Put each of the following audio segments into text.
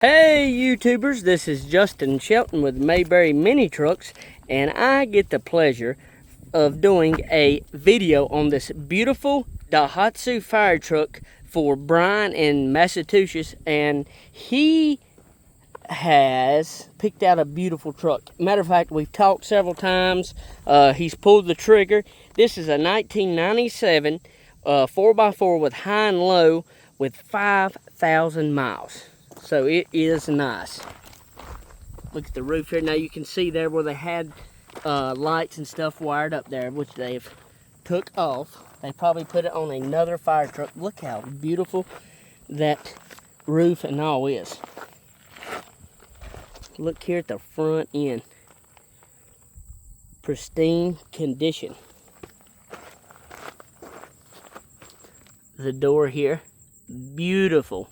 Hey YouTubers, this is Justin Shelton with Mayberry Mini Trucks, and I get the pleasure of doing a video on this beautiful Daihatsu fire truck for Brian in Massachusetts, and he has picked out a beautiful truck. Matter of fact, we've talked several times. He's pulled the trigger. This is a 1997 4x4 with high and low with 5,000 miles. So it is nice. Look at the roof here. Now you can see there where they had lights and stuff wired up there, which they've took off. They probably put it on another fire truck. Look how beautiful that roof and all is. Look here at the front end. Pristine condition. The door here, beautiful.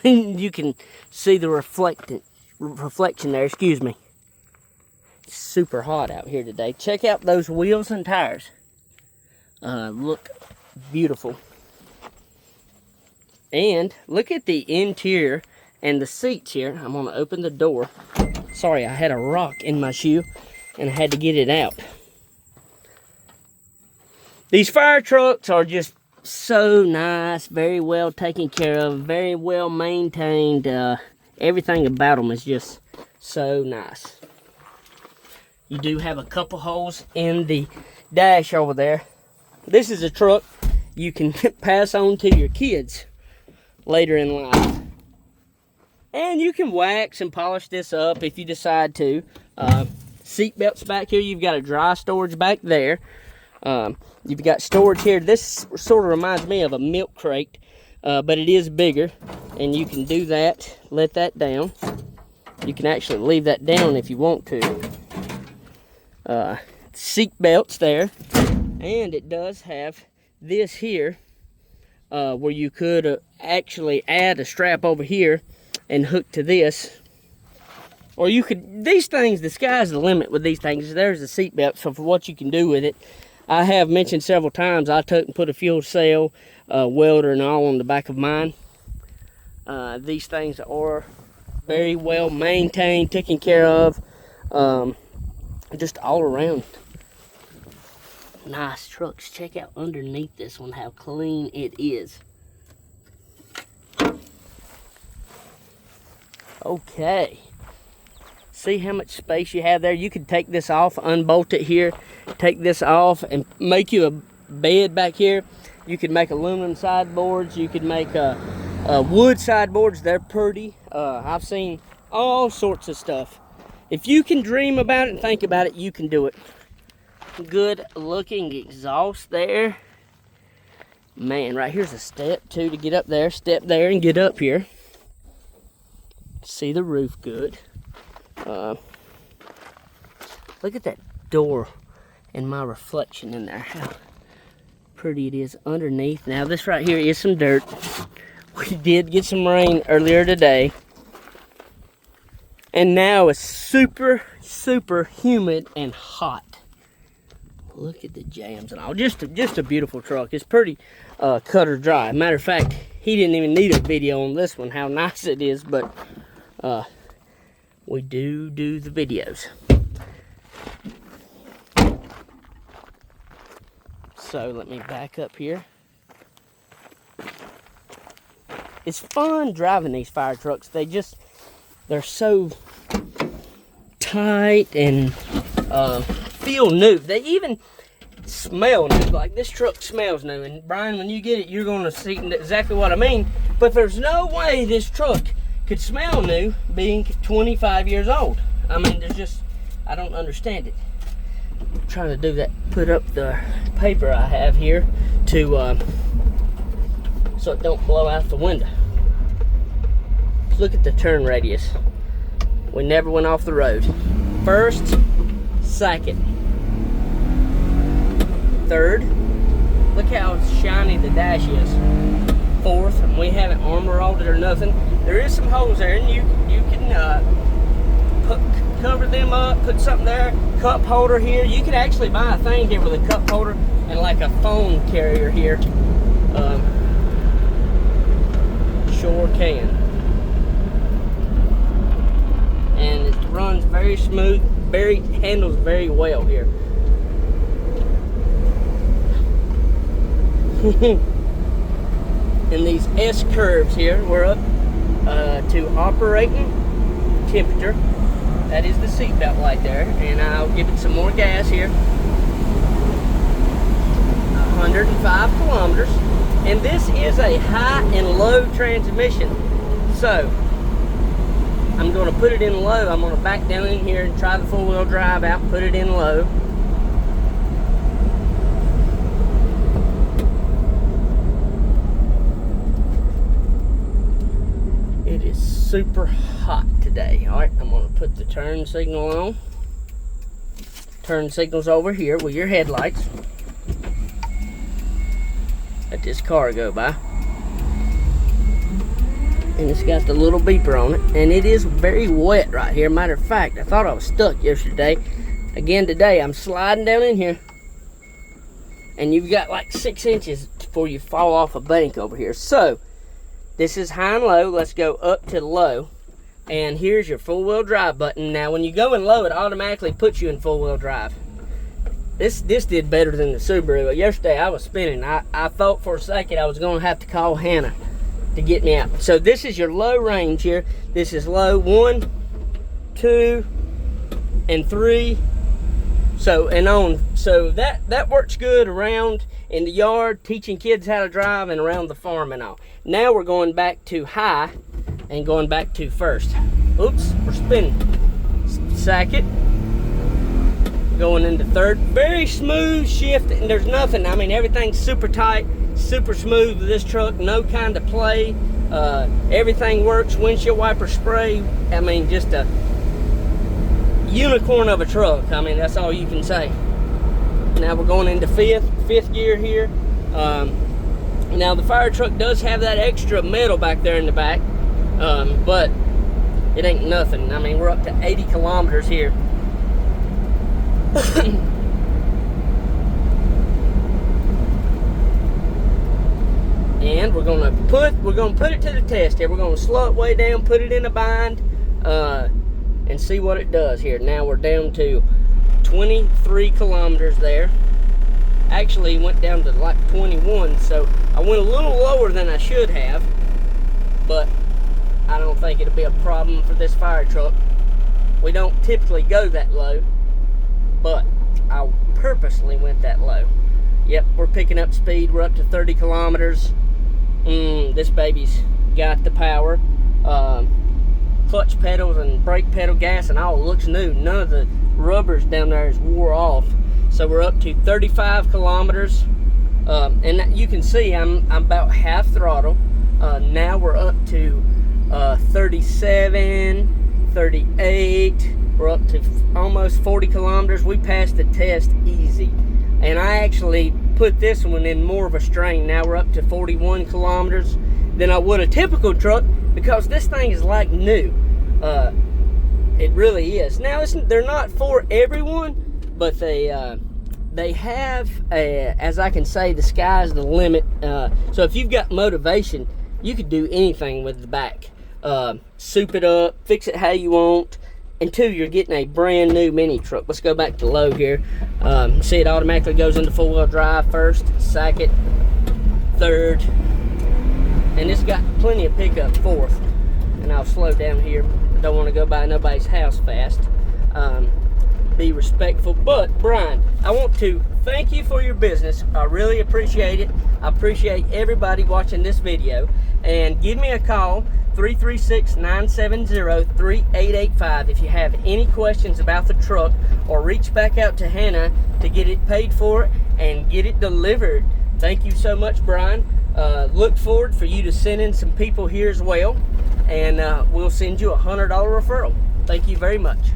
You can see the reflection there, excuse me. It's super hot out here today. Check out those wheels and tires. Look beautiful. And look at the interior and the seats here. I'm gonna open the door. Sorry, I had a rock in my shoe and I had to get it out. These fire trucks are just so nice, very well taken care of, very well maintained. Everything about them is just so nice. You do have a couple holes in the dash over there. This is a truck you can pass on to your kids later in life. And you can wax and polish this up if you decide to. Seat belts back here. You've got a dry storage back there. You've got storage here. This sort of reminds me of a milk crate, but it is bigger, and you can do that, let that down. You can actually leave that down if you want to. Seat belts there, and it does have this here, where you could actually add a strap over here and hook to this. Or you could, these things, the sky's the limit with these things. There's the seat belt, so for what you can do with it. I have mentioned several times I took and put a fuel cell, welder and all on the back of mine. These things are very well maintained, taken care of, just all around. Nice trucks. Check out underneath this one how clean it is. Okay. See how much space you have there? You could take this off, unbolt it here, take this off and make you a bed back here. You could make aluminum sideboards. You could make wood sideboards. They're pretty. I've seen all sorts of stuff. If you can dream about it and think about it, you can do it. Good looking exhaust there. Man, right here's a step too to get up there. Step there and get up here. See the roof good. Look at that door and my reflection in there. How pretty it is underneath. Now this right here is some dirt. We did get some rain earlier today. And now it's super, super humid and hot. Look at the jams and all. Just a beautiful truck. It's pretty cut or dry. Matter of fact, he didn't even need a video on this one, how nice it is, but we do the videos. So let me back up here. It's fun driving these fire trucks. They're so tight and feel new. They even smell new. Like this truck smells new. And Brian, when you get it, you're gonna see exactly what I mean. But there's no way this truck could smell new being 25 years old. I mean, I don't understand it. I'm trying to do that, put up the paper I have here to so it don't blow out the window. Look at the turn radius. We never went off the road. First, second, third. Look how shiny the dash is. Fourth, and we haven't armor rolled it or nothing. There is some holes there, and you can cover them up, put something there, cup holder here. You could actually buy a thing here with a cup holder and like a phone carrier here. Sure can. very smooth, handles very well here. In these S curves here, we're up to operating temperature. That is the seatbelt light there, and I'll give it some more gas here. 105 kilometers, and this is a high and low transmission, so I'm going to put it in low. I'm going to back down in here and try the four-wheel drive out, put it in low. It is super hot today. All right, I'm going to put the turn signal on. Turn signal's over here with your headlights. Let this car go by. And it's got the little beeper on it, and it is very wet right here. Matter of fact, I thought I was stuck yesterday. Again today, I'm sliding down in here, and you've got like 6 inches before you fall off a bank over here. So this is high and low. Let's go up to low, and here's your four-wheel drive button. Now when you go in low, it automatically puts you in four-wheel drive. This did better than the Subaru. Yesterday I was spinning. I thought for a second I was going to have to call Hannah to get me out. So this is your low range here. This is low 1, 2, and 3. So and on. So that works good around in the yard, teaching kids how to drive, and around the farm and all. Now we're going back to high and going back to first. Oops, we're spinning. Second. Going into third. Very smooth shift, and there's nothing. I mean, everything's super tight, super smooth with this truck. No kind of play. Everything works. Windshield wiper spray. I mean, just a unicorn of a truck. I mean, that's all you can say. Now we're going into fifth gear here. Now the fire truck does have that extra metal back there in the back, but it ain't nothing. I mean, we're up to 80 kilometers here. And we're gonna put it to the test here. We're gonna slow it way down, put it in a bind, and see what it does here. Now we're down to 23 kilometers there. Actually went down to like 21, so I went a little lower than I should have, but I don't think it'll be a problem for this fire truck. We don't typically go that low, but I purposely went that low. Yep, we're picking up speed. We're up to 30 kilometers. This baby's got the power. Clutch pedals and brake pedal, gas and all looks new. None of the rubbers down there is wore off. So we're up to 35 kilometers. And you can see I'm about half throttle. Now we're up to 37, 38. We're up to almost 40 kilometers. We passed the test easy. And I actually put this one in more of a strain. Now we're up to 41 kilometers than I would a typical truck, because this thing is like new. It really is. Now they're not for everyone, but they have, as I can say, the sky's the limit. So if you've got motivation, you could do anything with the back. Soup it up, fix it how you want. And two, you're getting a brand new mini truck. Let's go back to low here. See, it automatically goes into four-wheel drive first, second, third, and it's got plenty of pickup fourth. And I'll slow down here. I don't want to go by nobody's house fast. Be respectful. But Brian, I want to thank you for your business. I really appreciate it. I appreciate everybody watching this video. And give me a call, 336-970-3885, if you have any questions about the truck, or reach back out to Hannah to get it paid for and get it delivered. Thank you so much, Brian. Look forward for you to send in some people here as well, and we'll send you a $100 referral. Thank you very much.